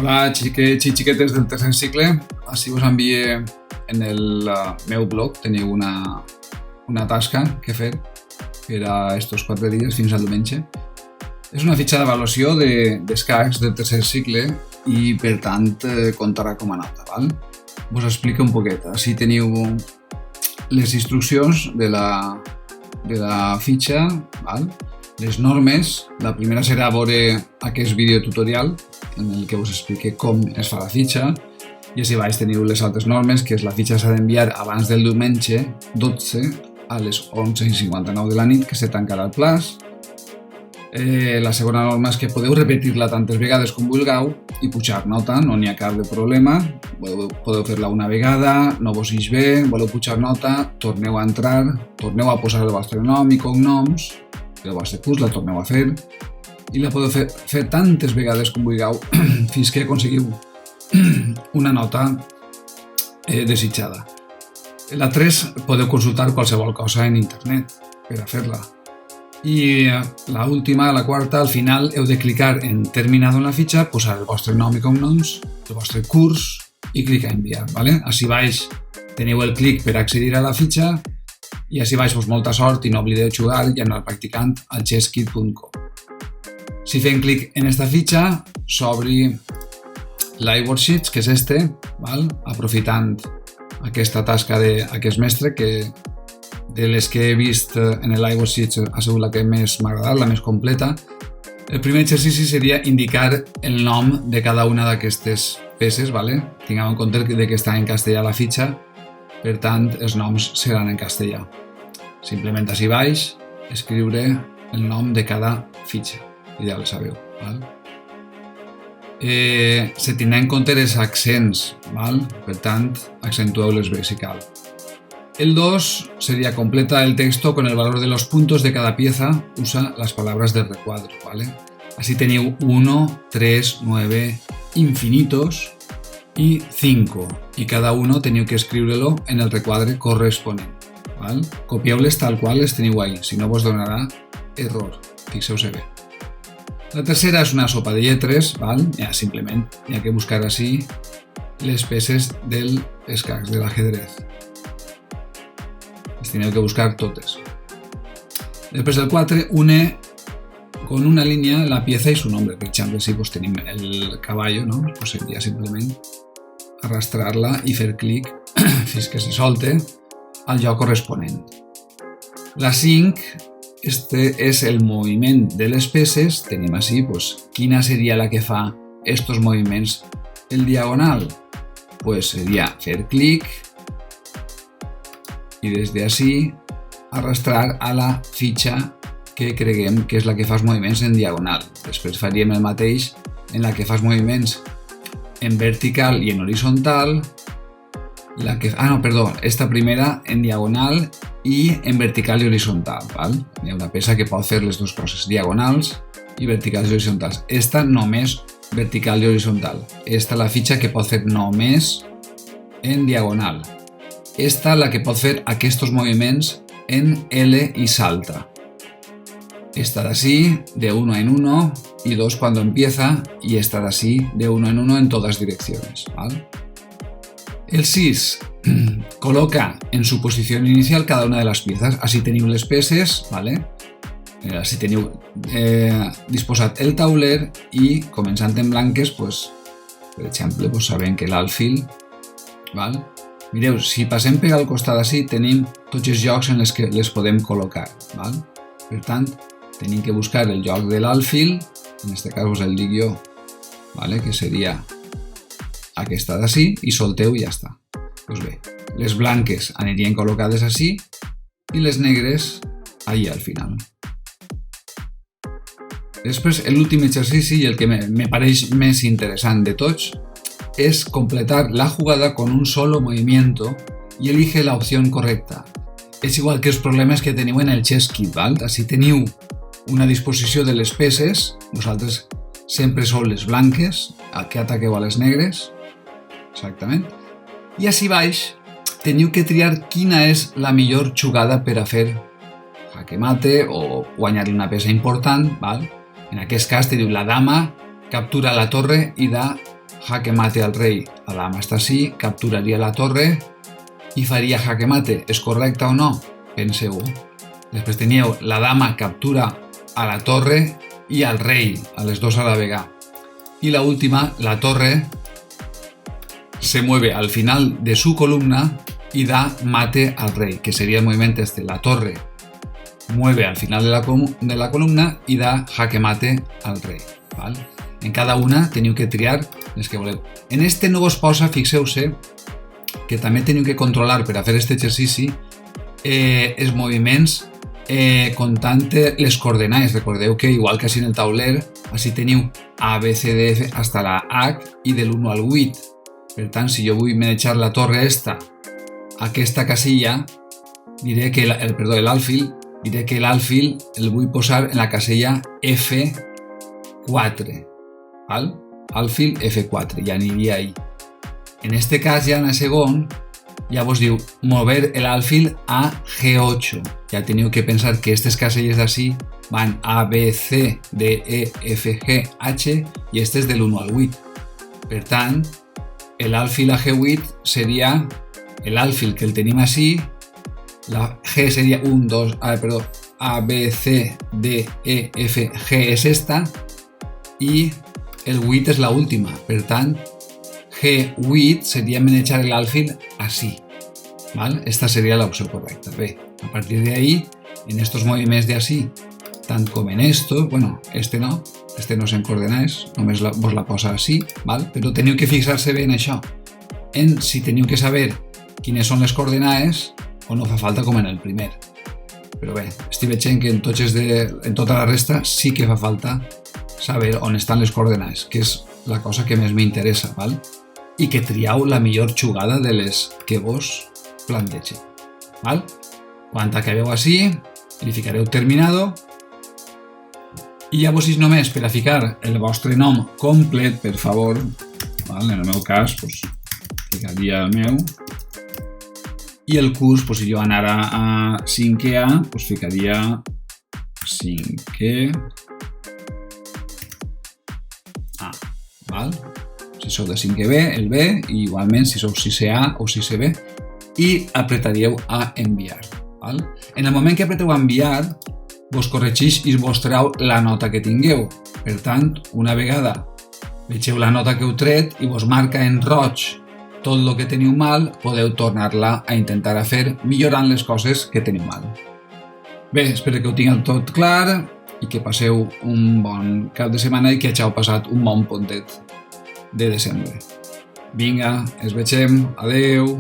Hola, xiquets i xiquetes del tercer cicle. Així us envie en el meu blog. Teniu una tasca que he fet per a estos 4 dies fins al diumenge. És una fitxa d'avaluació d'escacs del tercer cicle i, per tant, comptarà com a nota. Val? Vos explico un poquet. Així teniu les instruccions de la fitxa, val? Les normes. La primera serà veure aquest videotutorial en el que us explique com es fa la fitxa, i així baix teniu les altres normes, que és la fitxa s'ha d'enviar abans del diumenge 12 a les 11:59 de la nit, que se tancarà el plaç. La segona norma és que podeu repetir-la tantes vegades com vulgueu i pujar nota, no n'hi ha cap de problema. Podeu fer-la una vegada, no vos ix bé, voleu pujar nota, torneu a entrar, torneu a posar el vostre nom i cognoms del vostre curs, la torneu a fer i la podeu fer tantes vegades com vulgueu fins que aconseguiu una nota desitjada. La 3 podeu consultar qualsevol cosa en internet per a fer-la. I la última, la quarta, al final heu de clicar en terminado en la fitxa, posar el vostre nom i cognoms, el vostre curs i clicar en enviar. ¿Vale? Així baix teniu el clic per accedir a la fitxa i així baix molta sort i no oblideu jugar i anar practicant al chesskit.com. Si fem clic en esta fitxa, s'obri l'iWorksheets, que és este, val? Aprofitant aquesta tasca d'aquest mestre, que de les que he vist en l'iWorksheets ha sigut la que més m'ha agradat, la més completa. El primer exercici seria indicar el nom de cada una d'aquestes peces, ¿vale? Tingueu en compte que està en castellà la fitxa, per tant, els noms seran en castellà. Simplement així baix, escriure el nom de cada fitxa, i ja ho sabeu. Val? Se tindrà en compte els accents, val? Per tant, accentueu-les bé si cal. El 2 sería completa el texto con el valor de los puntos de cada pieza, usa las palabras del recuadro, ¿vale? Así teniu 1, 3, 9, infinitos y 5, y cada uno teniu que escriure-lo en el requadre corresponent, ¿vale? Copieu-les tal qual les teniu ahí, si no vos donarà error, fixeu-se bé. La tercera és una sopa de lletres, ¿vale? Ja, simplement hi ha que buscar així les peces dels escacs, de l'ajedrez. Les teniu que buscar totes. Després del 4, une con una línia la pieza i su nombre. Per exemple, si pues, tenim el caballo, ¿no? Pues seria simplement arrastrar-la i fer clic fins que se solte al lloc corresponent. La 5, este és el moviment de les peces. Tenim així, pues, quina seria la que fa estos moviments en diagonal? Pues seria fer clic i des d'ací arrastrar a la fitxa que creguem que és la que fa els moviments en diagonal. Després faríem el mateix en la que fa els moviments en vertical i en horitzontal. Esta primera en diagonal i en vertical i horitzontal. Val? Hi ha una peça que pot fer les dues coses, diagonals i verticals i horitzontals. Esta només vertical i horitzontal. Esta la fitxa que pot fer només en diagonal. Esta la que pot fer aquests moviments en L i salta. Esta de así, de 1 en 1 y 2 cuando empieza, y esta de así, de 1 en 1 en todas direcciones. ¿Vale? El 6 coloca en su posición inicial cada una de las piezas. Así teniu les peces, ¿vale? Així teniu disposat el tauler i començant en blanques, pues, per exemple, pues, sabem que l'alfil, ¿vale? Mireu, si passem per al costat així, tenim tots els llocs en els que les podem col·locar. Val? Per tant, tenim que buscar el lloc de l'alfil, en aquest cas us el dic jo, vale? Que seria aquesta d'ací, i solteu i ja està. Pues bé, les blanques anirien col·locades així i les negres allà al final. Després, l'últim exercici i el que me pareix més interessant de tots es completar la jugada con un solo movimiento y elige la opción correcta. És igual que els problemes que teniu en el chesskit, val? Així teniu una disposició de les peces, vosaltres sempre sou les blanques, que ataqueu a les negres, exactament, i així baix teniu que triar quina és la millor jugada per a fer jaque mate o guanyar una peça important, val? En aquest cas teniu la dama captura la torre i da jaque mate al rei, la dama està així, capturaria la torre i faria jaque mate. És correcte o no? Penseu. Després teníeu la dama captura a la torre i al rei, a les dos a la vegada. Y la última, la torre se mueve al final de su columna y da mate al rey, que sería el movimiento este. La torre mueve al final de la columna y da jaque mate al rei. ¿Vale? En cada una teniu que triar les que voleu. En este no vos posa, fixeu-se, que també teniu que controlar per a fer aquest exercici els moviments comptant les coordenades. Recordeu que, igual que així en el tauler, així teniu A, B, C, D, F, hasta la H i de l'1 al 8. Per tant, si jo vull manejar la torre aquesta casilla, diré que l'alfil, diré que l'alfil el vull posar en la casella F4. ¿Val? Alfil F4, ja aniria ahí. En este cas, ja en el segon, ja vos diu mover l'alfil a G8. Ja teniu que pensar que aquestes caselles d'ací van A, B, C, D, E, F, G, H i aquestes de l'1 al 8. Per tant, l'alfil a G8 seria l'alfil que el tenim així, la G seria A, B, C, D, E, F, G és esta i el 8 és la última. Per tant, G8 seria manejar l'alfil així. ¿Vale? Esta seria l'opció correcta. Bé, a partir de ahí, en estos moviments de així, tant com en estos, bueno, este no són coordenades, només vos la posa així, ¿vale? Però teniu que fixar-se bé en això, en si teniu que saber quines són les coordenades o no fa falta com en el primer. Però bé, estic veient que en tota la resta sí que fa falta saber on estan les coordenades, que és la cosa que més m'interessa, ¿vale? I que triau la millor jugada de les que vos plantege. ¿Vale? Quan acabeu així, li ficareu terminado i ja vos és només per a ficar el vostre nom complet, per favor. ¿Vale? En el meu cas, pues, ficaria el meu. I el curs, pues, si jo anara a 5è A, pues, ficaria 5è A. ¿Vale? Si sou de 5è B, el B, i igualment si sou 6è A o 6è B, i apretaríeu a enviar. Val? En el moment que apreteu a enviar, vos corregeix i vos treu la nota que tingueu. Per tant, una vegada vegeu la nota que heu tret i vos marca en roig tot el que teniu mal, podeu tornar-la a intentar a fer millorant les coses que teniu mal. Bé, espero que ho tingueu tot clar i que passeu un bon cap de setmana i que hàgiu passat un bon pontet de desembre. Vinga, ens vegem. Adeu!